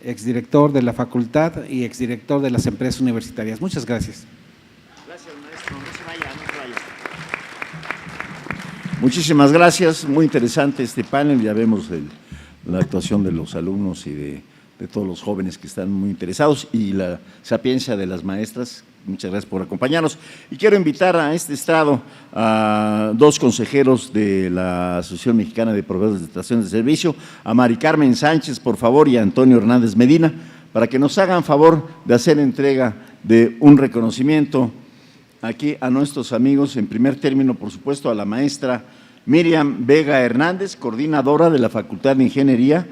exdirector de la facultad y exdirector de las empresas universitarias. Muchas gracias. Gracias, maestro. No se vaya, no se vaya. Muchísimas gracias, muy interesante este panel, ya vemos la actuación de los alumnos y de todos los jóvenes que están muy interesados y la sapiencia de las maestras. Muchas gracias por acompañarnos. Y quiero invitar a este estrado a dos consejeros de la Asociación Mexicana de Proveedores de Estaciones de Servicio, a Mari Carmen Sánchez, por favor, y a Antonio Hernández Medina, para que nos hagan favor de hacer entrega de un reconocimiento aquí a nuestros amigos. En primer término, por supuesto, a la maestra Miriam Vega Hernández, coordinadora de la Facultad de Ingeniería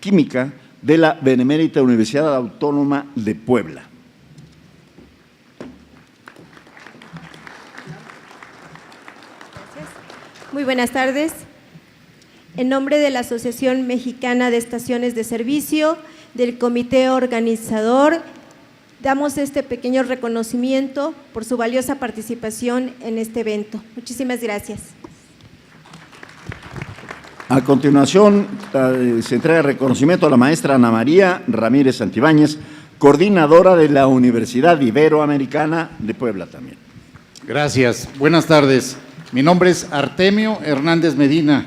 Química de la Benemérita Universidad Autónoma de Puebla. Muy buenas tardes. En nombre de la Asociación Mexicana de Estaciones de Servicio, del comité organizador, damos este pequeño reconocimiento por su valiosa participación en este evento. Muchísimas gracias. A continuación, se entrega reconocimiento a la maestra Ana María Ramírez Santibáñez, coordinadora de la Universidad Iberoamericana de Puebla también. Gracias. Buenas tardes. Mi nombre es Artemio Hernández Medina,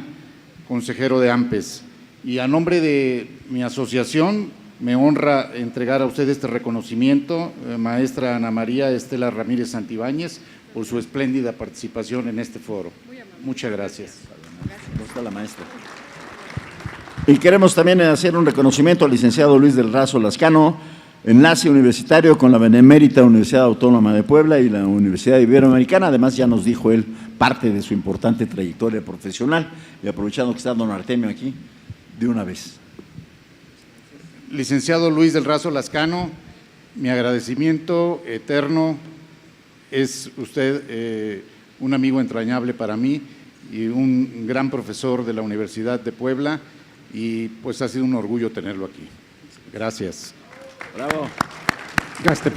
consejero de AMPES, y a nombre de mi asociación me honra entregar a usted este reconocimiento, maestra Ana María Estela Ramírez Santibáñez, por su espléndida participación en este foro. Muchas gracias. Está la maestra. Y queremos también hacer un reconocimiento al licenciado Luis del Razo Lascano, enlace universitario con la Benemérita Universidad Autónoma de Puebla y la Universidad Iberoamericana. Además, ya nos dijo él parte de su importante trayectoria profesional. Y aprovechando que está don Artemio aquí, de una vez. Licenciado Luis del Razo Lascano, mi agradecimiento eterno. Es usted un amigo entrañable para mí y un gran profesor de la Universidad de Puebla, y pues ha sido un orgullo tenerlo aquí. Gracias. Bravo. Gracias.